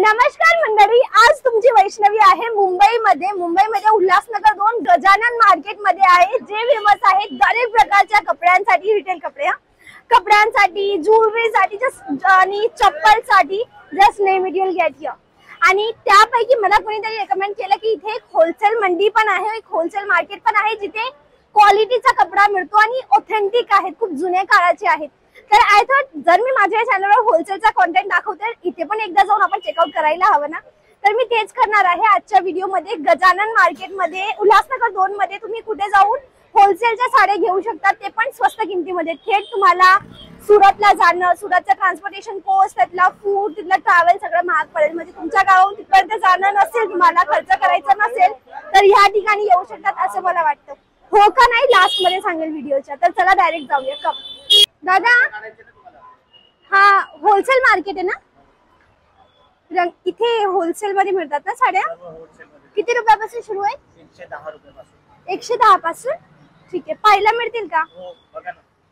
नमस्कार मंडळी, आज तुमची वैष्णवी आहे मुंबईमध्ये उल्हासनगर 2 गजानन मार्केट मध्ये आहे, जे फेमस आहे गरीब प्रकारच्या कपड्यांसाठी, रिटेल कपड्यांसाठी, ज्वेलरीसाठी आणि चप्पलसाठी. Just name it, you'll get here. आणि त्यापैकी मला कोणीतरी रेकमेंड केलं की इथे एक होलसेल मंडी पण आहे, एक होलसेल मार्केट पण आहे, जिथे क्वालिटीचा कपडा मिळतो आणि ऑथेंटिक आहेत, खूप जुन्या काळाचे आहेत. तर आय थॉट जर मी माझ्या चॅनलवर होलसेलचा कंटेंट दाखवते, इथे पण एकदा जाऊन आपण चेकआउट करायला हवं ना. तर मी तेच करणार आहे आजच्या व्हिडिओमध्ये. गजानन मार्केटमध्ये उल्हासनगर 2 मध्ये तुम्ही कुठे जाऊन होलसेलच्या साड्या घेऊ शकता, ते पण स्वस्त किमतीमध्ये. थेट तुम्हाला सुरतला जाणं, सुरतचं ट्रान्सपोर्टेशन कॉस्ट, त्यातला फूड, तिथला ट्रॅव्हल सगळं महाग पडेल. म्हणजे तुमच्या गावाहून तिथपर्यंत जाणं नसेल, तुम्हाला खर्च करायचा नसेल, तर ह्या ठिकाणी येऊ शकतात असं मला वाटतं. हो का नाही लास्ट मध्ये सांगेल व्हिडिओच्या. तर चला डायरेक्ट जाऊया. कम दादा, हा होलसेल मार्केट आहे ना? इथे होलसेल मध्ये मिळतात ना साड्या? किती रुपयापासून सुरू आहे? 110 रुपयापासून. 110 पासून. ठीक आहे, पाहायला मिळतील का?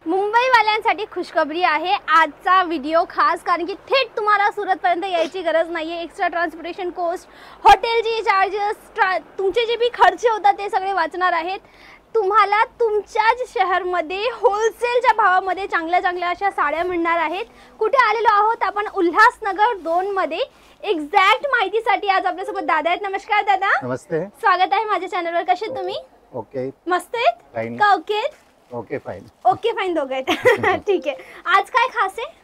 मुंबई वाल्यांसाठी खुशखबरी आहे आजचा व्हिडिओ खास, कारण की थेट तुम्हाला सुरत पर्यंत यायची गरज नाहीये. एक्स्ट्रा ट्रान्सपोर्टेशन कॉस्ट, हॉटेलचे चार्जेस, तुमचे जे बी खर्च होतात ते सगळे वाचणार आहेत. तुम्हाला तुमच्याच शहरमध्ये होलसेलच्या भावामध्ये चांगल्या अशा साड्या मिळणार आहेत. कुठे आलेलो आहोत आपण? उल्हासनगर 2 मध्ये. एक्झॅक्ट माहितीसाठी आज आपल्यासोबत दादा आहेत. नमस्कार दादा. नमस्ते, स्वागत आहे माझ्या चॅनलवर. कसे तुम्ही? ओके, मस्त आहेत का? Okay okay fine. Okay fine, दोघं आहेत. ठीक आहे. आज काय खास आहे?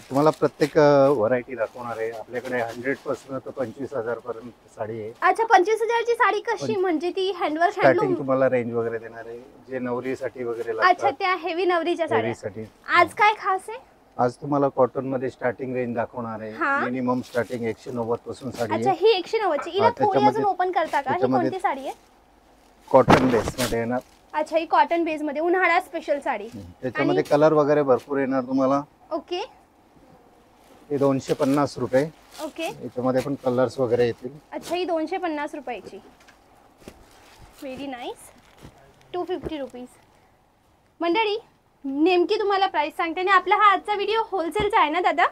तुम्हाला प्रत्येक व्हरायटी दाखवणार आहे. आपल्याकडे 100 पासून तर 25,000 पर्यंत साडी आहे. अच्छा, 25,000 ची साडी कशी? म्हणजे ती हँडवर्क, स्टार्टिंग तुम्हाला रेंज वगैरे देणार आहे, जे नवरीसाठी वगैरे अच्छा, त्या हेवी नवरीच्या साड्या. आज काय खास आहे? आज तुम्हाला कॉटन मध्ये स्टार्टिंग रेंज दाखवणार आहे. मिनिमम स्टार्टिंग 190 पासून साडी आहे. अच्छा, ही 190 ची. हिला थोडी अजून ओपन करता का? ही कोणती साडी आहे? कॉटन बेस मध्ये येणार. अच्छा, ही कॉटन बेस मध्ये उन्हाळा स्पेशल साडी. त्याच्यामध्ये कलर वगैरे भरपूर येणार तुम्हाला. ओके, हे 250 रुपये. ओके, याच्यामध्ये पण कलर्स वगैरे येतील. अच्छा, ही 250 रुपयाची. Very nice. 250 रुपीज. मंडळी, नेमकी तुम्हाला प्राइस सांगते. आणि आपला हा आजचा व्हिडिओ होलसेलचा आहे ना दादा?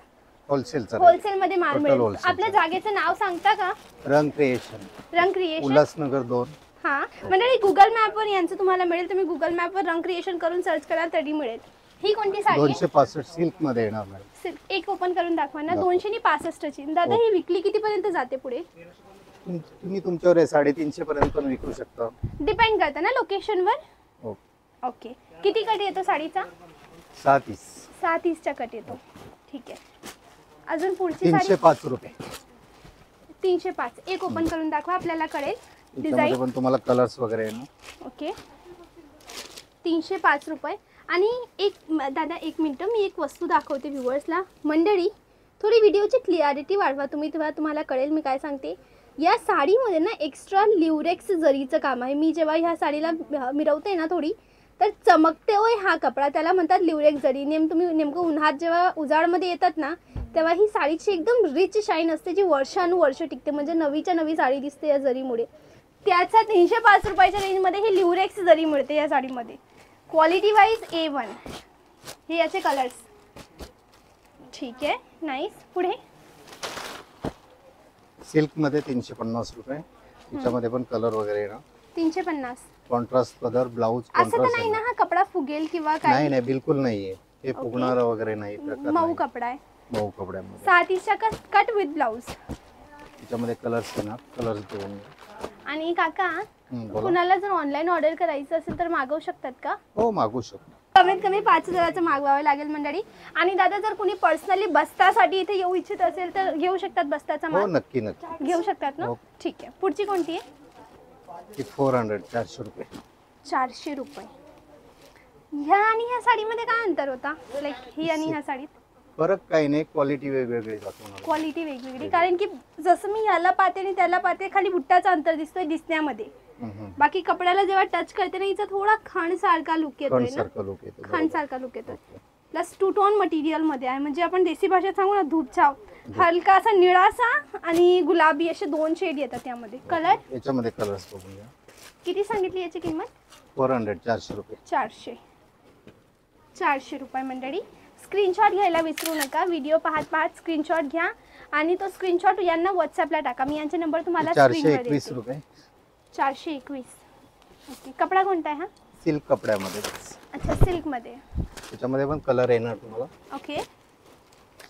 होलसेलचा. होलसेल मध्ये माल मिळेल. आपल्या जागेचं नाव सांगता का? रंग क्रिएशन, उल्हासनगर 2. हा मंडळी, गुगल मॅपवर यांचं तुम्हाला मिळेल. तुम्ही गुगल मॅपवर रंग क्रिएशन करून सर्च कराल तरी मिळेल. ही कोणती साडी? 265 सिल्क मध्ये येणार मॅडम. एक ओपन करून दाखवा ना. 265 ची. दादा, ही विकली किती पर्यंत जाते पुढे? तुम्ही तुमच्यावर 350 पर्यंत पण विकू शकता. डिपेंड करतं ना लोकेशनवर. ओके. किती कट येतो साडीचा? 630 चा कट येतो. ठीक आहे. अजून पुढची 305 रुपये. 305. एक ओपन करून दाखवा, आपल्याला कळेल. डिझाइन पण तुम्हाला कलर्स वगैरे येणार. ओके, 305 रुपये. आणि एक दादा, एक मिनिट, मी एक वस्तू दाखवते व्ह्युअर्सला. मंडळी, थोडी व्हिडिओची क्लिअरिटी वाढवा तुम्ही, तुम्हाला कळेल मी काय सांगते. या साडीमध्ये ना एक्स्ट्रा लिवरेक्स जरीचं काम आहे. मी जेव्हा ह्या साडीला मिरवते ना थोडी, तर चमकते होय हा कपडा, त्याला म्हणतात लिवरेक्स जरी. तुम्ही नेमकं उन्हात जेव्हा उजाडमध्ये येतात ना, तेव्हा ही साडीची एकदम रिच शाईन असते, जी वर्षानुवर्ष टिकते. म्हणजे नवीच्या नवी साडी दिसते या जरीमुळे. त्याचा 305 रुपयाच्या रेंजमध्ये ही लिवरेक्स जरी मिळते या साडीमध्ये. Quality wise A1. हे याचे कलर्स. ठीक आहे, नाईस. पुढे सिल्क मध्ये 350 रुपये. त्याच्यामध्ये पण कलर वगैरे येणार. 350. कॉन्ट्रास्ट कलर, ब्लाउज असं तर नाही ना हा कपडा फुगेल किंवा काय? नाही, बिलकुल नाहीये. हे फुगणार वगैरे नाही. मऊ कपडा आहे. मऊ कपड्यामध्ये 630 कट विथ ब्लाउज. त्याच्यामध्ये कलर्स येणार. कलर्स घेऊन. आणि काका, कुणाला जर ऑनलाईन ऑर्डर करायचं असेल तर मागवू शकतात का? हो, मागवू शकतो. कमीत कमी 5,000चं मागवावं लागेल मंडळी. आणि दादा, जर कुणी पर्सनली बस्तासाठी इथे येऊ इच्छित असेल तर घेऊ शकतात बस्ताचा माल? हो, नक्की घेऊ शकतात ना. ठीक आहे. पुढची कोणती आहे? 400 रुपये. 400 रुपये. ह्या आणि ह्या साडीमध्ये काय अंतर होता? लाईक ही आणि ह्या साडीत फरक काही नाही, क्वालिटी वेगवेगळी दाखवणार. क्वालिटी वेगवेगळी, कारण की जसं मी ह्याला पाहते आणि त्याला पाहते, खाली बुट्टाचा अंतर दिसतोय दिसण्यामध्ये. बाकी कपड्याला जेव्हा टच करते ना, हिचा थोडा खण सारखा लुक येतोय ना. खण सारखा लुक येतोय. प्लस 2 टोन मटेरियल मध्ये आहे. म्हणजे आपण देसी भाषेत सांगू ना, धूपछाव. हलका असा निळासा आणि गुलाबी असे 2 शेड येतात त्यामध्ये. कलर याच्यामध्ये कलर्स बघून घ्या. किती सांगितली याची किंमत? 400 रुपये. 400 रुपये मंडळी. स्क्रीनशॉट घ्यायला विसरू नका. व्हिडिओ पाहत स्क्रीनशॉट घ्या आणि तो स्क्रीनशॉट यांना व्हॉट्सअपला टाका. मी यांचे नंबर तुम्हाला 421 रुपये. 421. ओके. कपडा कोणता आहे हा? सिल्क कपड्यामध्ये. अच्छा, सिल्क मध्ये. त्याच्यामध्ये पण कलर येणार तुम्हाला. ओके.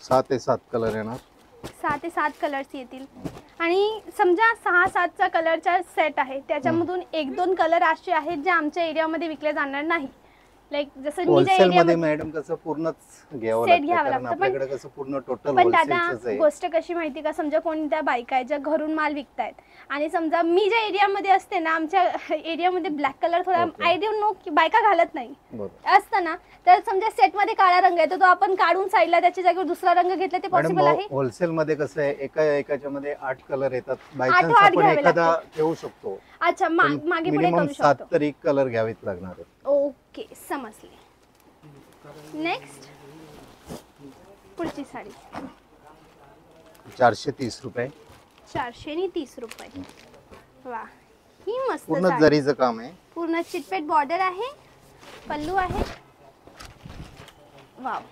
6 ते 7 कलर येणार. 6 ते 7 कलर्स येतील. आणि समजा 6-7चा कलरचा सेट आहे, त्याच्यामधून 1-2 कलर असे आहेत जे आमच्या एरियामध्ये विकले जाणार नाही. लाईक जसं मी ज्या होलसेल मध्ये एरियामध्ये मॅडम कसं पूर्णच घ्यावं सेट लागतं, घ्यावं कारण लागतं. आपल्याकडे कसं पूर्ण टोटल पण दादा होलसेलच आहे. गोष्ट कशी माहिती का, समजा कोणत्या बायका आहेत ज्या घरून माल विकतायत आणि समजा मी ज्या एरियामध्ये असते ना, आमच्या एरियामध्ये ब्लॅक कलर थोडा आय डोंट नो की बायका घालत नाही असतं ना, तर समजा सेट मध्ये काळा रंग आहे तर तो आपण काढून साईडला त्याच्या जागेवर दुसरा रंग घेतला ते पॉसिबल आहे. होलसेल मध्ये कसं आहे, एकाच्या मध्ये 8 कलर येतात. बाय 8 चान्स आपण घ्यावे एखादा लागतात. ठेवू शकतो. अच्छा, मागे पुढे मिनिमम करू 7 शकतो. तरी कलर घ्यावेच लागणार आहेत. ओके, समजले. नेक्स्ट पुढची साडी 430 रुपये. 430 रुपये. वा, ही मस्त पूर्ण साडी. जरीचं काम आहे. पूर्ण चिटपेट बॉर्डर आहे, पल्लू आहे. वाव,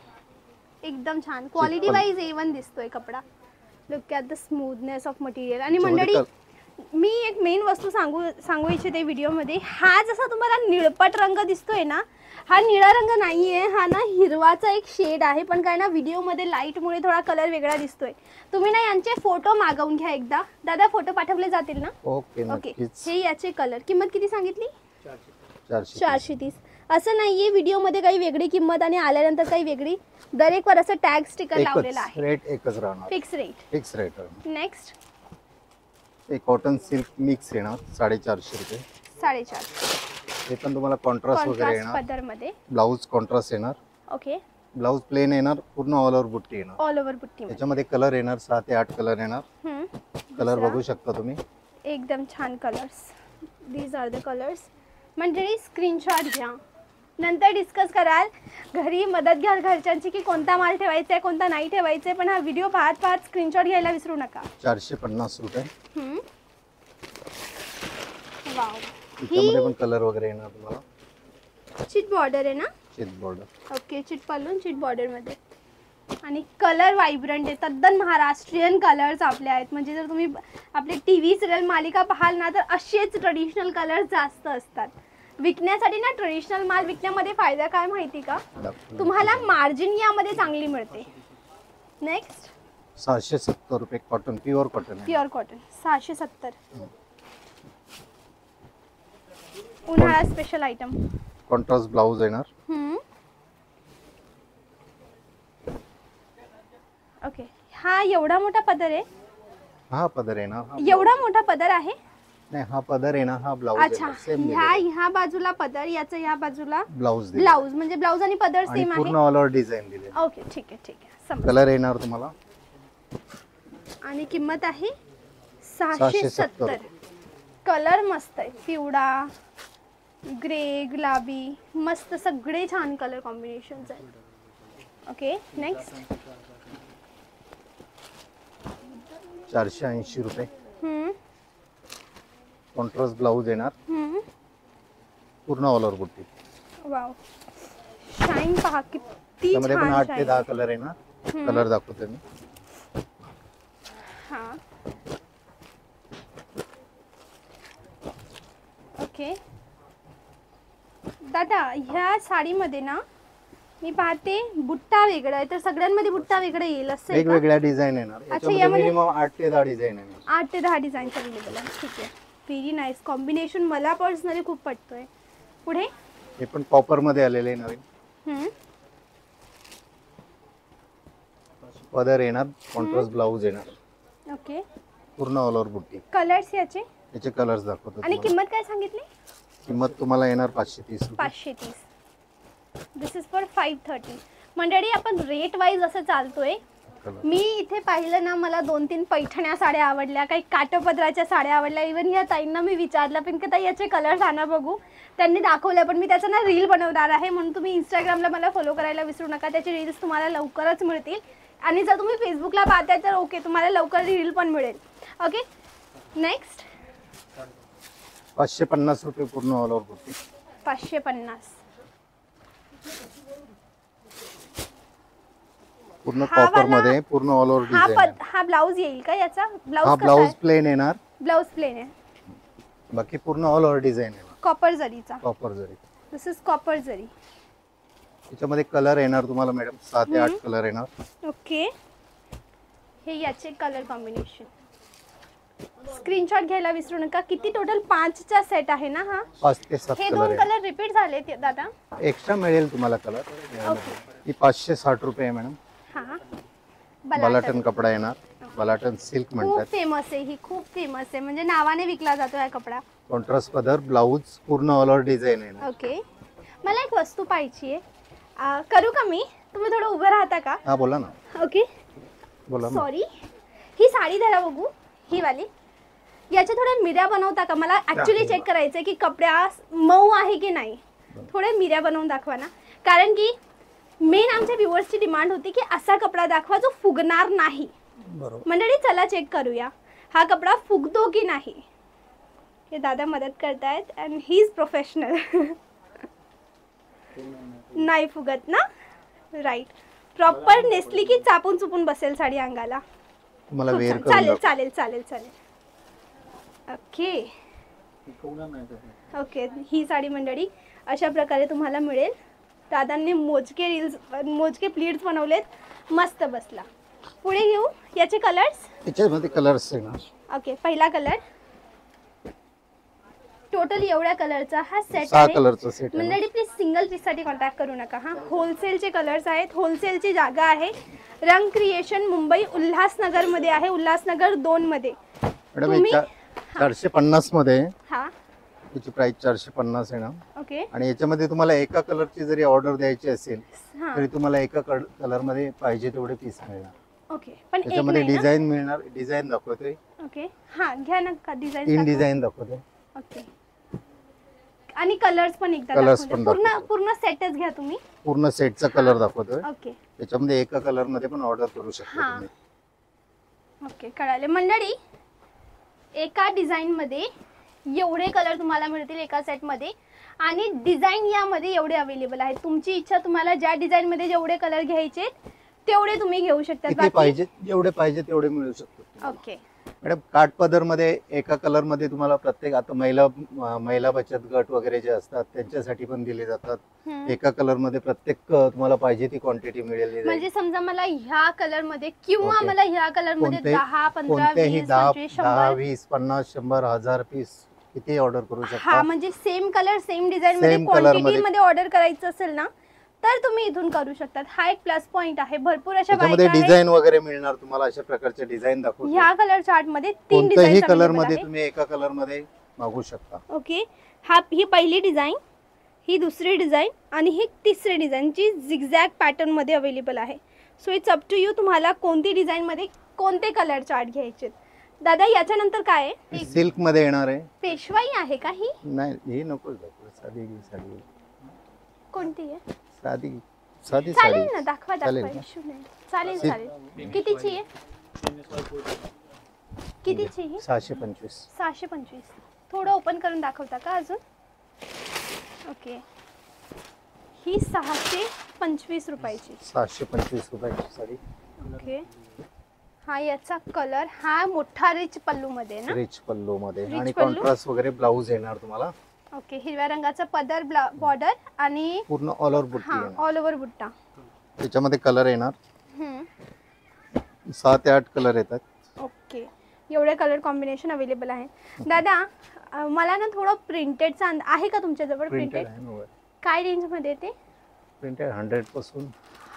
एकदम छान. क्वालिटी वाईज A1 दिसतोय कपडा. Look at the smoothness of material. आणि मंडळी मी एक मेन वस्तू सांगू इच्छिते व्हिडिओमध्ये. हा जसा तुम्हाला निळपट रंग दिसतोय ना, हा निळा रंग नाहीये, हा ना हिरवाचा एक शेड आहे. पण काय ना, व्हिडिओमध्ये लाईटमुळे थोडा कलर वेगळा दिसतोय. तुम्ही ना यांचे फोटो मागवून घ्या एकदा. दादा फोटो पाठवले जातील ना? ओके. हे याचे कलर. किंमत किती सांगितली? 430. असं नाहीये व्हिडिओमध्ये काही वेगळी किंमत आणि आल्यानंतर काही वेगळी. दरेक वर असं टॅग स्टिकर लावलेला आहे. रेट एकच राहणार. Fix rate. नेक्स्ट एक कॉटन सिल्क मिक्स येणार 450 रुपये. 450. हे पण तुम्हाला कॉन्ट्रास्ट वगैरे येणार. पदरमध्ये ब्लाऊज कॉन्ट्रास्ट येणार. ओके. ब्लाऊज प्लेन येणार, पूर्ण ऑल ओव्हर बुट्टी येणार. ऑल ओव्हर बुट्टी. त्याच्यामध्ये कलर येणार 6 ते 8 कलर येणार. कलर बघू शकता तुम्ही. एकदम छान colours. These are the colours. मंडळी स्क्रीनशॉट घ्या, नंतर डिस्कस कराल. घरी मदत घ्या घरच्यांची की कोणता माल ठेवायचा आहे कोणता नाही ठेवायचा आहे. पण हा व्हिडिओ पाहत स्क्रीनशॉट घ्यायला विसरू नका. 450 रुपये. वाव, त्याच्यामध्ये पण कलर वगैरे येणार तुम्हाला. चिट बॉर्डर आहे ना? चिट बॉर्डर. ओके, चिट पालून चिट बॉर्डर मध्ये. आणि कलर व्हायब्रंट आहे, तद्दन महाराष्ट्रीयन कलर्स आपले आहेत. म्हणजे जर तुम्ही आपले टीव्ही सिरियल मालिका पाहाल ना, तर असेच ट्रेडिशनल कलर्स जास्त असतात. विकण्यासाठी ना, ट्रेडिशनल माल विकण्यामध्ये फायदा काय माहिती का, तुम्हाला मार्जिन यामध्ये चांगली मिळते. नेक्स्ट 670 रुपये. Cotton, pure cotton. 670. उन्हाळा स्पेशल आयटम. कॉन्ट्रास्ट ब्लाऊज येणार. ओके. हा एवढा मोठा पदर आहे. हा पदर येणार. एवढा मोठा पदर आहे. नाही, हा पदर येणार, हा ब्लाऊज. अच्छा, ह्या बाजूला पदर, याचं ह्या बाजूला ब्लाऊज. म्हणजे ब्लाऊज आणि पदर सेम आहे. पूर्ण ऑल ओव्हर डिझाइन दिले. ओके, ठीक आहे. कलर येणार तुम्हाला. आणि किंमत आहे 670. कलर मस्त आहे, पिवळा, ग्रे, गुलाबी, मस्त सगळे छान कलर कॉम्बिनेशन्स आहेत. ओके. नेक्स्ट 480 रुपये. कॉन्ट्रास्ट ब्लाऊज येणार, पूर्ण ऑल ओव्हर बुट्टी. वाव, शाईन पहा किती त्यामध्ये पण छान 8 ते शाईन. 10 कलर येणार. कलर दाखवतो मी. हा, ओके. दादा, ह्या साडीमध्ये ना मी पाहते बुट्टा वेगळा आहे, तर सगळ्यांमध्ये बुट्टा वेगळा येईल असं आहे का? वेगवेगळ्या डिझाईन येणार. याच्यामध्ये मिनिमम 8 ते 10 डिझाईन येणार. 8 ते 10 डिझाईन अवेलेबल आहे. ठीक आहे. व्हेरी नाईस कॉम्बिनेशन, मला पर्सनली खूप पटतोय. पुढे हे पण कॉपर मध्ये आलेले आहे नवीन. पदर येणार, कॉन्ट्रास्ट ब्लाऊज येणार. ओके. पूर्ण ऑल ओव्हर बुट्टी. कलर्स याचे कलर्स दाखवतो. आणि किंमत काय सांगितली? किंमत तुम्हाला येणार 530 रुपये. 530. दिस इज फॉर 530. मंडळी, आपण रेट वाईज असं चालतोय. मी इथे पाहिलं ना, मला 2-3 पैठण्या साड्या आवडल्या, काही काठपदराच्या साड्या आवडल्या. इव्हन या ताईंना मी विचारलं पण की ताई याचे कलर्स आणा बघू. त्यांनी दाखवलं, पण मी त्याचं ना रील बनवणार आहे. म्हणून तुम्ही इंस्टाग्रामला मला फॉलो करायला विसरू नका. त्याचे रील्स तुम्हाला लवकरच मिळतील. आणि जर तुम्ही फेसबुकला पाहताय तर ओके, तुम्हाला लवकर रील पण मिळेल. ओके. नेक्स्ट 550 रुपये. पूर्ण ऑल ओव्हर बुट्टी. 550. पूर्ण हा कॉपर वाला- मध्ये पूर्ण ऑल ओव्हर डिझाइन. हा ब्लाउज येईल का याचा? हा ब्लाउज ब्लाउज प्लेन येणार, ब्लाउज प्लेन आहे, बाकी पूर्ण ऑल ओव्हर डिझाइन येणार कॉपर जरीचा. कॉपर जरी. दिस इज कॉपर जरी. त्याच्यामध्ये कलर येणार तुम्हाला मॅडम 7 ते 8 कलर येणार. ओके, हे याचे कलर कॉम्बिनेशन. स्क्रीनशॉट घ्यायला विसरू नका. किती टोटल 5चा सेट आहे ना हा? 5 ते 7 हे कलर दोन आहे. कलर रिपीट झाले ते दादा? एक्स्ट्रा मिळेल तुम्हाला कलर. ही 560 रुपये आहे मॅडम. हा, बलाटन कपडा येणार, बलाटन सिल्क खूप म्हणतात. फेमस आहे ही, खूप फेमस आहे, म्हणजे नावाने विकला जातो हा कपडा. कॉन्ट्रास्ट पदर, ब्लाउज पूर्ण ऑल ओव्हर डिझाइन येणार. ओके, मला एक वस्तू पाहिजे आहे. करू का मी? तुम्ही थोडं उभं राहता का? हा बोला ना. ओके, बोला ना. सॉरी. ही साडी धरा बघू, ही वाली. याच्या थोड्या मिऱ्या बनवता का? मला ऍक्च्युली चेक करायचंय की कपड्या मऊ आहे की नाही. थोड्या मिऱ्या बनवून दाखवा ना, कारण की मेन आमच्या व्ह्युअर्सची डिमांड होती की असा कपडा दाखवा जो फुगणार नाही. बरोबर. मंडळी चला चेक करूया हा कपडा फुगतो की नाही. हे दादा मदत करतायत अँड ही इज प्रोफेशनल. नाही फुगत ना? राईट. प्रॉपर नेसली की चापून चुपून बसेल साडी अंगाला. तुम्हाला वेअर करून चालेल दाखव. चालेल चालेल चालेल. ओके ओके, ही साडी मंडळी अशा प्रकारे तुम्हाला मिळेल. दादांनी मोजके प्लीट्स बनवलेत, मस्त बसला. पुढे घेऊ याचे कलर्स. त्याच्यामध्ये कलर्स येणार. ओके, पहिला कलर. टोटल एवढ्या कलरचा हा सेट 6 आहे कलरचा सेट आहे. मंडळी. प्लीज सिंगल पीस साठी कॉन्टॅक्ट करू नका. हा होलसेलचे कलर्स आहेत, होलसेलची जागा आहे. रंग क्रिएशन मुंबई उल्हासनगर मध्ये आहे, उल्हासनगर 2 मध्ये. मॅडम हे 450 मध्ये आहे. हा त्याची प्राइस 450 आहे ना. ओके. आणि याच्यामध्ये तुम्हाला एका कलरची जरी ऑर्डर द्यायची असेल हा तरी तुम्हाला एका कलर मध्ये पाहिजे तेवढे पीस मिळणार. ओके, पण एक त्याच्यामध्ये नाही ना? डिझाईन मिळणार. डिझाईन दाखवतोय, ओके, हा घ्या ना का 3 डिझाईन. डिझाईन दाखवतोय. ओके, आणि कलर्स पण एकदा Colours दाखवते. पण पूर्ण दाखवतो. पूर्ण सेटच घ्या तुम्ही. पूर्ण सेटचा कलर दाखवतोय. ओके त्याच्यामध्ये एका कलर मध्ये पण ऑर्डर करू शकता हा. तुम्ही. ओके, कळाले मंडळी. एका डिझाईन मध्ये एवढे कलर तुम्हाला मिळतील एका सेट मध्ये, आणि डिझाईन यामध्ये एवढे अवेलेबल आहेत. तुमची इच्छा, तुम्हाला ज्या डिझाईन मध्ये जेवढे कलर घ्यायचे तेवढे तुम्ही घेऊ शकता. किती पाहिजे जेवढे पाहिजे तेवढे मिळू शकतो. ओके. मॅडम काठपदर मध्ये एका कलर मध्ये तुम्हाला प्रत्येक, आता महिला बचत गट वगैरे जे असतात त्यांच्यासाठी पण दिले जातात. एका कलर मध्ये प्रत्येक तुम्हाला पाहिजे ती क्वांटिटी मिळेल. म्हणजे समजा मला ह्या कलर मध्ये किंवा ओके. मला ह्या कलर मध्ये 10, 15, कोणतेही 20, 10, 25, 100. 20, 50, 100, 1000 पीस किती ऑर्डर करू शकता. हा, म्हणजे सेम कलर सेम डिझाईन मध्ये Same color क्वांटिटी मध्ये. मध्ये ऑर्डर करायचं असेल ना तर तुम्ही इथून करू शकतात. हा एक प्लस पॉइंट आहे. भरपूर अशा त्याच्यामध्ये बायका आहेत. डिझाईन वगैरे मिळणार तुम्हाला. अशा प्रकारचे डिझाईन दाखवतो. ह्या कलर चार्ट मध्ये 3 कोणत्याही डिझाईन कलर मध्ये तुम्ही एका कलर मध्ये मागू शकता. ओके, ही पहिली डिझाईन, ही दुसरी डिझाईन आणि ही तिसरी डिझाईन जी झिगझॅग पॅटर्न मध्ये अवेलेबल आहे. So it's up to you, तुम्हाला कोणती डिझाईन मध्ये कोणते कलर चार्ट घ्यायचे. दादा याच्यानंतर काय आहे? सिल्क मध्ये येणार आहे. पेशवाई आहे का ही? नाही हे नको दाखवू. साधी साडी कोणती आहे? साधी साधी चालेल साडी ना, दाखवा चालेल दाखवा, ना? इश्यू नाही. चालेल सिल्क. चालेल. कितीची आहे? कितीची ही? 625. 625. थोडं ओपन करून दाखवता का अजून? ओके, ही 625 रुपयाची. 725 रुपयाची साडी. ओके, हा याचा कलर, हा मोठा रिच पल्लू मध्ये ना. रिच पल्लू मध्ये Rich आणि पल्लू. कॉन्ट्रास्ट वगैरे ब्लाऊज येणार तुम्हाला. ओके, हिरव्या रंगाचा पदर, बॉर्डर आणि पूर्ण ऑल ओव्हर बुट्टी हा येणार. ऑल ओव्हर बुट्टा. त्याच्यामध्ये कलर येणार. हम्म. 6 ते 8 कलर येतात. ओके, एवढे कलर कॉम्बिनेशन अवेलेबल आहे. दादा मला ना थोडं प्रिंटेडचा आहे का तुमच्याजवळ? प्रिंटेड प्रिंटेड आहे ना. काय रेंज मध्ये येते? प्रिंटेड 100 पासून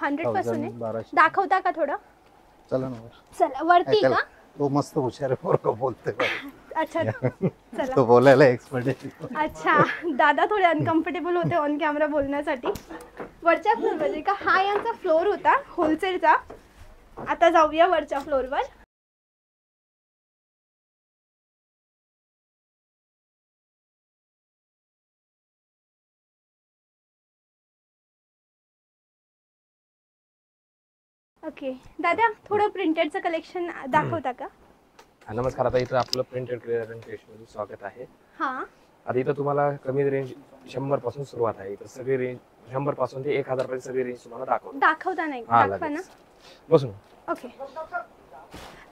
100 पासून आहे. 1200. दाखवता का थोडं? चला ना वर. चला वरती ऐकायला. का? तो मस्त हुशार आहे पोरगा बोलतोय. अच्छा चला. तो बोलायला एक्सपर्ट आहे. अच्छा, दादा थोडे अनकम्फर्टेबल होते ऑन कॅमेरा बोलण्यासाठी. वरच्या फ्लोअरवर का? हा यांचा फ्लोअर होता होलसेलचा. आता जाऊया वरच्या फ्लोअरवर. ओके, दादा थोडं प्रिंटेडचं कलेक्शन दाखवता का? नमस्कार. आता इथं आपलं प्रिंटेड मध्ये स्वागत आहे. हा, आता इथं तुम्हाला कमी रेंज 100 पासून सुरुवात आहे. इथं सगळी रेंज 100 पासून ते 1000 पर्यंत सगळी रेंज तुम्हाला दाखवतो. दाखवता नाही, हा, दाखवा ना. लगेच. बसून. ओके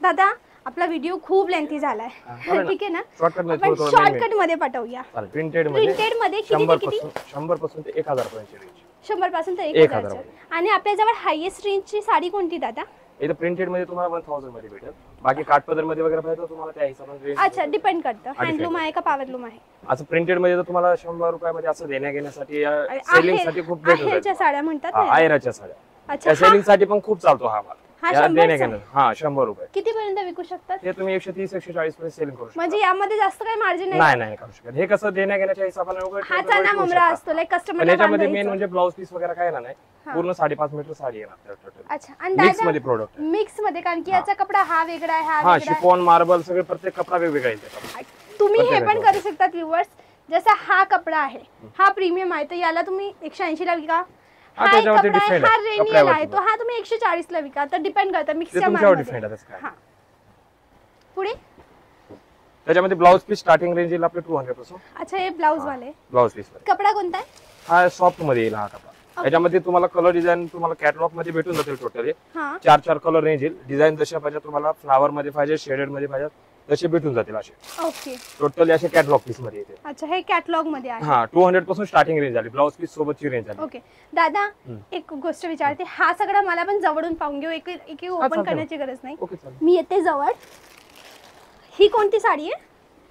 दादा, आपला व्हिडिओ खूप लेंथी झालाय, ठीक आहे ना, आपण शॉर्टकट मध्ये पाठवूया. प्रिंटेड मध्ये किती 100 पासून ते 1000 पर्यंत रेंज. 100 पासून ते 1000. आणि आपल्या जवळ हायेस्ट रेंजची साडी कोणती दादा? इथे प्रिंटेड मध्ये तुम्हाला 1000 मध्ये भेटेल. बाकी काठपदर मध्ये वगैरे पाहिजे तर तुम्हाला त्या हिशोबाने रेंज. अच्छा, डिपेंड करतं हँडलूम आहे का पॉवरलूम आहे. असं प्रिंटेड मध्ये तर तुम्हाला 100 रुपयामध्ये असं देण्या घेण्यासाठी सेलिंग साठी खूप भेटून आहेरच्या साड्या म्हणतात ना. आहेरच्या साड्या. अच्छा, त्या सेलिंग साठी पण खूप चालतो हा माल. देण्या घेणं. हा 100 रुपये. किती पर्यंत विकू शकतात? हे तुम्ही 130 140 पर्यंत सेलिंग करू शकता. म्हणजे यामध्ये जास्त काही मार्जिन नाही? नाही करू शकत. हे कसं देण्या घेण्याच्या हिशोबाने वगैरे हा चना मुमरा असतो, लाईक कस्टमरला. याच्यामध्ये मेन म्हणजे ब्लाउज पीस वगैरे काय नाही, पूर्ण 5.5 मीटर साडी येणार टोटल. अच्छा, आणि मिक्स मध्ये प्रोडक्ट. मिक्स मध्ये, कारण की याचा कपडा हा वेगळा आहे, हा हा वेगळा. शिफॉन मार्बल सगळे प्रत्येक कपडा वेगवेगळा आहे. तुम्ही हे पण करू शकता व्ह्यूअर्स, जसा हा कपडा आहे हा प्रीमियम आहे तर याला तुम्ही 180 ला विका. हा रेनियल आहे तो हा तुम्ही 140 ला विका. तर डिपेंड करतं मिक्सच्या मालमध्ये. पुढे त्याच्यामध्ये ब्लाउज पीस स्टार्टिंग रेंज येईल आपले 200 पासून. अच्छा, हे ब्लाउज वाले ब्लाउज पीस. कपडा कोणता आहे? हा सॉफ्ट मध्ये येईल हा कपडा. याच्यामध्ये तुम्हाला कलर डिझाईन तुम्हाला कॅटलॉग मध्ये भेटून जातील. टोटली 4 कलर रेंज येईल. डिझाईन जशा पाहिजे तुम्हाला, फ्लावर मध्ये पाहिजे, शेडेड मध्ये पाहिजे तसे भेटून जातील असे. ओके, टोटली असे कॅटलॉग पीस मध्ये येते. अच्छा, हे कॅटलॉग मध्ये आहे. हा 200 पासून स्टार्टिंग रेंज आली. ब्लाउज पीस सोबतची रेंज आली. ओके दादा, एक गोष्ट विचारते, हा सगळा मला पण जवळून पाहून घेऊ, एक ओपन करण्याची गरज नाही. मी येते जवळ. ही कोणती साडी आहे?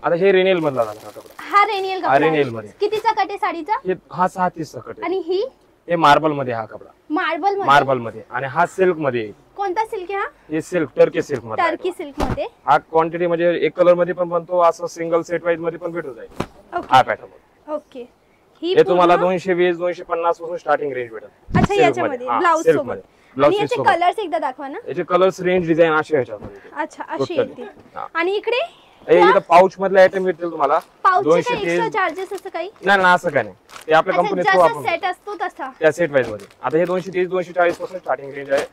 आता हे रेनियल मधला झाला कपडा. हा रेनियल कपडा. रेनियल मध्ये कितीचा कट आहे साडीचा? हा 36 चा कट आहे. आणि ही हे मार्बल मध्ये हा कपडा. मार्बल मध्ये. आणि हा सिल्क मध्ये. कोणता सिल्क आहे हा? हे सिल्क, टर्की सिल्क मध्ये. टर्की सिल्क मध्ये. हा क्वांटिटी म्हणजे एक कलर मध्ये पण बनतो, असं सिंगल सेट वाईज मध्ये पण भेटून जाईल हा पॅटर्न. ओके, हे तुम्हाला 220 250 पासून स्टार्टिंग रेंज भेटेल. अच्छा, याच्यामध्ये ब्लाउज सोबत. आणि याचे कलर्स एकदा दाखवा ना. याचे कलर्स रेंज डिझाइन असे ह्याच्यामध्ये. अच्छा, अशी येते. आणि इकडे इथं पाउच मधले आयटम भेटतील तुम्हाला. 230 चार्जेस असं काही नाही असं काय नाही. ते आपल्या कंपनी थ्रू आपण सेट असतो तसा त्या सेट वाईज मध्ये. आता हे 230 240 पासून स्टार्टिंग रेंज आहे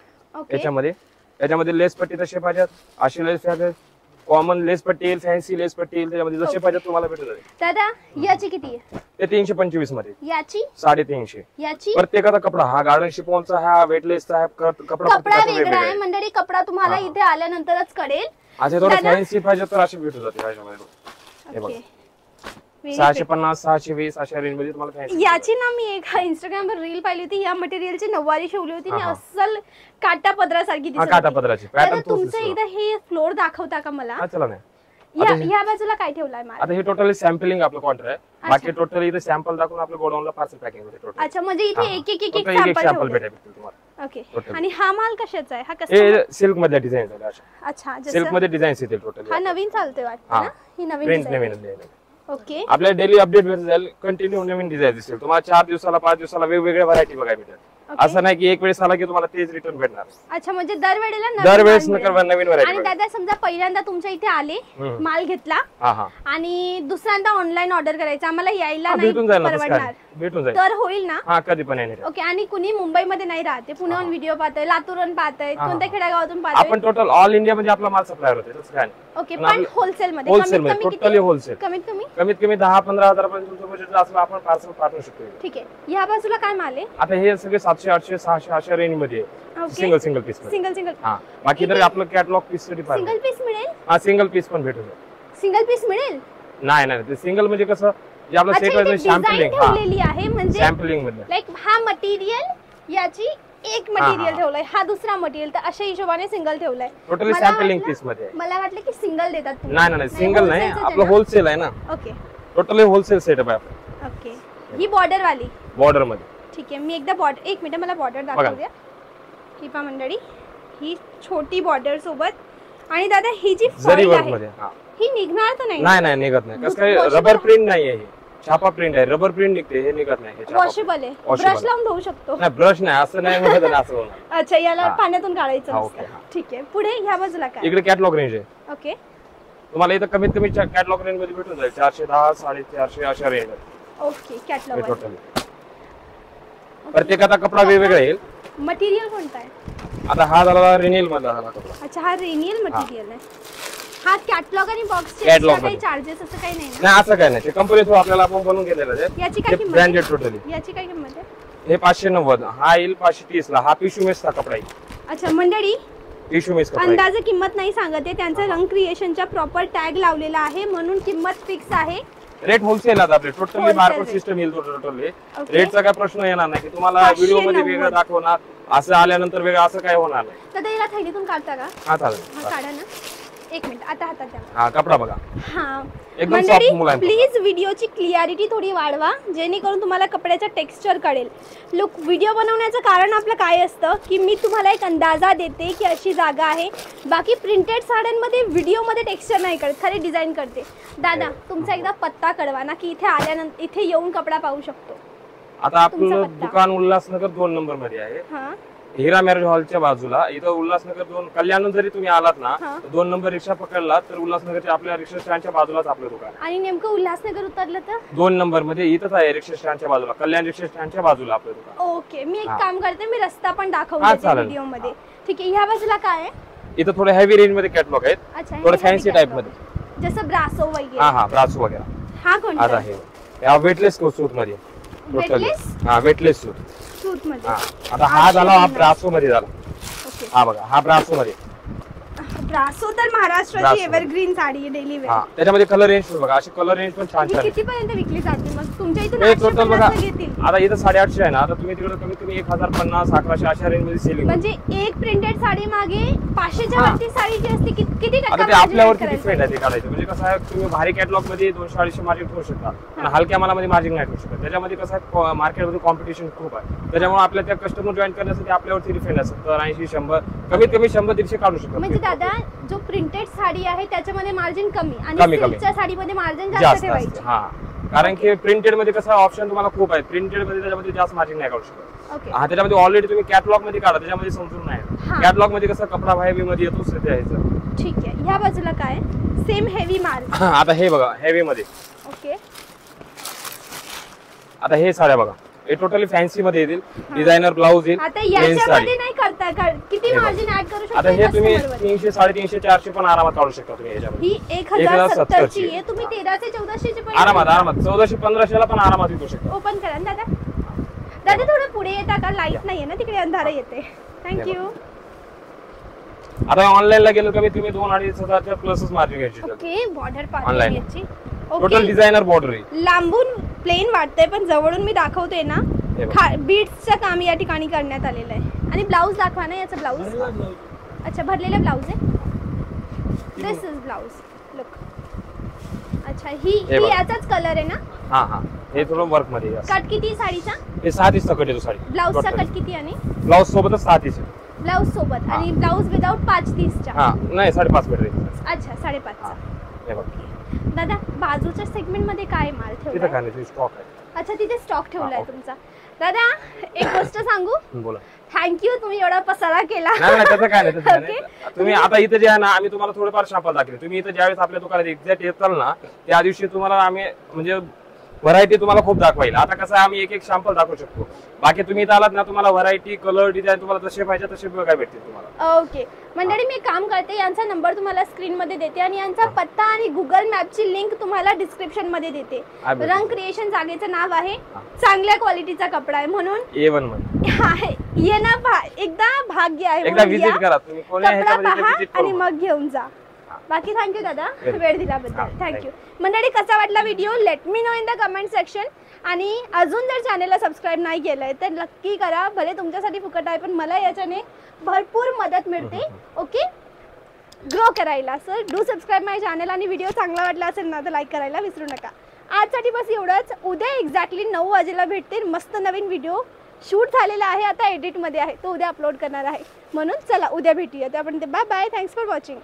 याच्यामध्ये लेस पट्टी तसे पाहिजेत, अशी लेस पाहिजे, कॉमन लेस पट्टी येईल, फॅन्सी लेस पट्टी येईल, त्याच्यामध्ये जसे पाहिजे तुम्हाला भेटून जाईल. दादा, याची किती आहे? ते 325 मध्ये. याची 350. याची प्रत्येकाचा कपडा हा गार्डन शिफॉनचा, हा वेटलेसचा कपडा वेगळा आहे. मंडळी, कपडा तुम्हाला इथे आल्यानंतरच कळेल. अच्छा, थोडं फॅन्सी पाहिजे तर असे भेटून जाते याच्यामध्ये. हे बघा 650 620 अशा रेंज मध्ये तुम्हाला फॅन्सी. याची ना मी एक इंस्टाग्राम वर रील पाहिली होती. या मटेरियलची नऊवारी शिवली होती आणि अस्सल काटा पदरासारखी दिसत होती. काटा पदराची पॅटर्न तुमचं एकदा हे फ्लोर दाखवता का मला? चला ना. या बाजूला काय ठेवलाय माल? आता हे टोटली सॅम्पलिंग आपलं काउंटर आहे. बाकी टोटली इथे सॅम्पल दाखवून आपल्या गोडाऊनला पार्सल पॅकिंग होते टोटल. अच्छा, म्हणजे इथे एक एक सॅम्पल भेटेल तुम्हाला. ओके, आणि हा माल कशाचा आहे? हा हे सिल्क मधल्या डिझाइन झाले अशा. अच्छा, सिल्क मध्ये डिझाईन्स येतील टोटली. हा नवीन चालतोय वाटतं ना? ही नवीन नवीन. ओके, आपल्या डेली अपडेट भेटत जाईल. कंटिन्यू नवीन डिझाईन दिसेल तुम्हाला. 4 दिवसाला 5 दिवसाला वेगवेगळ्या व्हरायटी बघायला भेटेल. असं नाही की एक वेळेस आला की तुम्हाला तेच रिटर्न भेटणार. अच्छा, म्हणजे दरवेळेला दरवेळेस नवीन व्हरायटी. आणि दादा, समजा पहिल्यांदा तुमच्या इथे आले, माल घेतला आणि दुसऱ्यांदा ऑनलाईन ऑर्डर करायचा, आम्हाला यायला नाही परवडणार, भेटून जाईल तर होईल ना? हा, कधी पण येणार. ओके, आणि कुणी मुंबईमध्ये नाही राहते, पुण्याहून व्हिडिओ पाहतोय, लातूरहून पाहतोय, कोणत्या खेडेगावातून पाहतोय, आपण टोटल ऑल इंडिया मध्ये आपला माल सप्लायर होते. तसं काय नाही. ओके, पण होलसेल मध्ये टोटली होलसेल. कमीत कमी 10-15 हजार पर्यंत तुमचं बजेट असलं आपण पार्सल पाठवू शकतो. ठीक आहे. या बाजूला काय माल आहे? आता हे सगळे 700 800 600 अशा रेंज मध्ये सिंगल पीस. सिंगल हा, बाकी तर आपलं कॅटलॉग पीस साठी सिंगल पीस मिळेल. हा, सिंगल पीस पण भेटून जाईल. सिंगल पीस मिळेल? नाही, ते सिंगल म्हणजे कसं जे आपलं सेट वाईज सॅम्पलिंग ठेवलेली आहे, म्हणजे सॅम्पलिंग मध्ये लाईक हा मटेरियल, याची एक मटेरियल ठेवलाय, हा दुसरा मटेरियल, तर अशा हिशोबाने सिंगल ठेवलाय. टोटली सॅम्पलिंग पीस मध्ये. मला वाटलं की सिंगल देतात. नाही, सिंगल नाही, आपलं होलसेल आहे ना. ओके, टोटली होलसेल सेटअप आहे आपलं. ओके, ही बॉर्डर वाली. बॉर्डर मध्ये. ठीक आहे, मी एकदा बॉर्डर, एक मिनिट मला बॉर्डर दाखवू द्या. ही पहा मंडळी, ही छोटी बॉर्डर सोबत. आणि दादा, ही जी फॉईल आहे ही निघणार तर नाही? नाही, निघत नाही. कसं काय, रबर प्रिंट नाहीये, हे छापा प्रिंट आहे. रबर प्रिंट निघते, हे निघत नाही. वॉशेबल आहे, ब्रश लावून धुवू शकतो? नाही, ब्रश नाही, असं नाही म्हणत असं होणार. अच्छा, याला पाण्यातून काढायचं. ठीक आहे. पुढे ह्या बाजूला काय? इकडे कॅटलॉग रेंज आहे. ओके, तुम्हाला इथं कमीत कमी कॅटलॉग रेंज मध्ये भेटून जाईल. 410 450 अशा रेंज. Okay, catalogue total. प्रत्येकाचा कपडा वेगवेगळा येईल. मटेरियल कोणता आहे? आता हा झाला रेनियल मधला झाला कपडा. अच्छा, हा रेनियल मटेरियल आहे. हा कॅटलॉग आणि बॉक्सचे काही चार्जेस असं काही नाही? नाही, असं काही नाही. ते कंपनी थ्रू आपल्याला आपण बनवून घेतलेलं आहे. याची काय किंमत? Branded totally. याची काय किंमत आहे? हे 590. हा येईल 530 ला. हा टिश्यू मेसचा कपडा येईल. अच्छा मंडळी, टिश्यू मिक्स कपडा आहे. अंदाजे किंमत नाही सांगत आहे, त्यांचा रंग क्रिएशनचा प्रॉपर टॅग लावलेला आहे म्हणून किंमत फिक्स आहे. रेट होलसेल आता आपले totally Wholesale market rate. System येईल टोटली. Okay. रेटचा काय प्रश्न येणार नाही की तुम्हाला 590. व्हिडिओ मध्ये वेगळं दाखवणार, असं आल्यानंतर वेगळं असं काय होणार नाही. तर याला थैलीतून काढता का? हा चालेल. हा काढा ना, एक मिनिट आता हातात द्या. हा कपडा बघा हा एकदम मंडळी, सॉफ्ट मुलायम. प्लीज व्हिडिओची क्लिअरिटी थोडी वाढवा जेणेकरून तुम्हाला कपड्याचा टेक्स्चर कळेल. लुक, व्हिडिओ बनवण्याचं कारण आपलं काय असतं की मी तुम्हाला एक अंदाजा देते की अशी जागा आहे. बाकी प्रिंटेड साड्यांमध्ये व्हिडिओमध्ये टेक्स्चर नाही कळत, खरी डिझाईन करते. दादा तुमचा एकदा पत्ता कळवा ना की इथे आल्यानंतर इथे येऊन कपडा पाहू शकतो. आता आपलं तुमचा पत्ता. दुकान उल्हासनगर 2 नंबर मध्ये आहे. हा हिरा मॅरेज हॉलच्या बाजूला. इथं उल्हासनगर 2 कल्याण जरी तुम्ही आलात ना, हा. 2 नंबर रिक्षा पकडला तर उल्हासनगरच्या आपल्या रिक्षा स्टँडच्या बाजूलाच आपलं दुकान आहे. आणि नेमकं उल्हासनगर उतरलं तर 2 नंबर मध्ये इथंच आहे रिक्षा स्टँडच्या बाजूला, कल्याण रिक्षा स्टँडच्या बाजूला आपलं दुकान. ओके, मी एक हा. काम करते, मी रस्ता पण दाखवून हा, देते चालेल. व्हिडिओ मध्ये. ठीक आहे, ह्या बाजूला काय आहे? इथं थोडे हेवी रेंज मध्ये कॅटलॉग आहेत, अच्छा, थोडे हे फॅन्सी बघा टाइप catalog. मध्ये. जसं ब्रासो वगैरे. हा ब्रासो वगैरे. हा कोणता आता हे या वेटलेस सूट मध्ये टोटली. Weightless? हा वेटलेस सूट. सूट मध्ये. हा आता हा झाला, हा ब्रासो मध्ये झाला. ओके, हा बघा, हा ब्रासो मध्ये. ब्रासो तर महाराष्ट्राची ब्रासो. एव्हरग्रीन साडी आहे, डेली हा वेअर. त्याच्यामध्ये कलर रेंज बघा, अशी कलर रेंज पण छान ही छान आहे. किती पर्यंत विकली जाते मग तुमच्या इथून? हे टोटल बघा, 850 घेतील आता इथं 850 आहे ना, आता तुम्ही तिकडे कमीत कमी 1050 1100 अशा रेंज मध्ये सेलिंग. म्हणजे एक प्रिंटेड साडी मागे 500च्या हा. वरती साडी जी असते किती आता टक्का ते margin आपल्यावरती करायचं? डिफरेंट आहे ते काढायचं. म्हणजे कसं आहे, तुम्ही भारी कॅटलॉग मध्ये 200-250 मार्जिन ठेवू शकता, आणि हलक्या मालामध्ये मार्जिन नाही ठेवू शकत. त्याच्यामध्ये कसं आहे, मार्केटमध्ये कॉम्पिटिशन खूप आहे. त्याच्यामुळे आपल्या त्या कस्टमर जॉईन करण्यासाठी आपल्यावरती डिफरेंट असतं. तर 80-100 कमीत कमी 100-150 काढू शकतो. म्हणजे दादा, जो प्रिंटेड साडी आहे त्याच्यामध्ये मार्जिन कमी आणि कमी. सिल्कच्या साडीमध्ये मार्जिन जास्त जास्त ठेवायचे. असते. हा, कारण की प्रिंटेड मध्ये कसं ऑप्शन तुम्हाला खूप आहे. प्रिंटेड मध्ये त्याच्यामध्ये जास्त मार्जिन नाही काढू शकत. ओके, हा, त्याच्यामध्ये ऑलरेडी तुम्ही कॅटलॉग मध्ये काढा, त्याच्यामध्ये समजून नाही. हा. कॅटलॉग मध्ये कसं कपडा हेवी मध्ये येतोच ते यायचं. ठीक आहे. ह्या बाजूला काय? सेम हेवी माल. आता हे बघा हेवी मध्ये. ओके, आता हे साड्या बघा, हे टोटली फॅन्सी मध्ये येतील. डिझायनर ब्लाऊज येईल, आता प्लेन साडी. याच्यामध्ये नाही करता का? किती हे बघा. मार्जिन ऍड करू आता हे शकता तुम्ही customer वर? 300, 350, 400 पण आरामात काढू शकता तुम्ही याच्यामध्ये. ही 1070 ची ची आहे. तुम्ही 1300-1400 ची पण आरामात 1400-1500 ला पण आरामात विकू शकता. ओपन करा ना दादा. दादा थोडं पुढे येता का? लाईट नाहीये ना तिकडे, अंधारा येते. थँक्यू. आता ऑनलाईन ला गेलो कमीत कमी 2-2.5 हजारच्या प्लसच मार्जिन घ्यायची. Okay, border part Online. याची. टोटल ओके, डिझायनर बॉर्डर आहे. लांबून प्लेन वाटतंय पण जवळून मी दाखवते ना, हे बघा. बीड्सचं काम या ठिकाणी करण्यात आलेलं आहे. आणि ब्लाऊज दाखवा ना, याचा ब्लाऊज. अच्छा, भरलेला ब्लाऊज आहे. दिस इज ब्लाऊज. लुक. अच्छा, ही हे बघा. याचाच कलर आहे ना? हा हे थोडं वर्क मध्ये आहे. कट किती साडीचा? हे 6 सकट येतो साडी. ब्लाऊजचा कट किती? आणि ब्लाऊज सोबतच 6 आहे. ब्लाऊज सोबत हा. आणि ब्लाऊज विदाउट 5-30च्या. हा नाही 5.5 मीटर आहे. अच्छा, 5.5चा. हे बघा, दादा, बाजूच्या सेगमेंट मध्ये काय माल तिथं ठेवलाय? काय नाही, स्टॉक आहे. अच्छा, तिथे स्टॉक ठेवलाय हा, ओके. तुमचा. दादा, एक गोष्ट सांगू? बोला. थँक्यू, तुम्ही एवढा पसारा केला. नाही नाही, त्याचं काय नाही, त्याचं काय नाही. ओके. तुम्ही आता इथं जे आहे ना, आम्ही तुम्हाला थोडेफार शॅम्पल दाखवले. तुम्ही इथं ज्यावेळेस आपल्या दुकानात एक्झॅक्ट येताल ना, त्या दिवशी तुम्हाला आम्ही म्हणजे व्हरायटी तुम्हाला खूप दाखवायला. आता कसं आहे, आम्ही एक शॅम्पल दाखवू शकतो. बाकी तुम्ही इथं आलात ना, तुम्हाला व्हरायटी, कलर, डिझाईन तुम्हाला जसे पाहिजे तसे बघायला भेटतील तुम्हाला. ओके मंडळी, मी काम करते. यांचा नंबर तुम्हाला स्क्रीन मध्ये देते आणि यांचा पत्ता आणि गुगल मॅपची लिंक तुम्हाला डिस्क्रिप्शन मध्ये देते. हा, बिलकुल. रंग क्रिएशन जागेचं नाव आहे. चांगल्या क्वालिटीचा कपडा आहे म्हणून A1 मध्ये एकदा भाग्य आहे एकदा म्हणून या. विजिट करा तुम्ही. कोण्या कपडा ह्याच्यामध्ये पहा visit आणि करू. मग घेऊन जा. बाकी थँक्यू दादा, Welcome. वेळ दिल्याबद्दल. हा, थँक्यू. मंडळी, कसा वाटला video? Let me know in the comment section. आणि अजून जर चॅनलला सबस्क्राईब नाही केलंय तर नक्की करा. भले तुमच्यासाठी फुकट आहे पण मला याच्याने भरपूर मदत मिळते. ओके, ग्रो करायला. Sir do subscribe my channel. आणि व्हिडिओ चांगला वाटला असेल ना तर लाईक करायला विसरू नका. आजसाठी बस एवढंच. उद्या एक्झॅक्टली 9 वाजेला भेटतील. मस्त नवीन व्हिडिओ शूट झालेला आहे, आता एडिटमध्ये आहे, तो उद्या अपलोड करणार आहे. म्हणून चला उद्या भेटूया. त्यापर्यंत bye bye. Thanks for watching.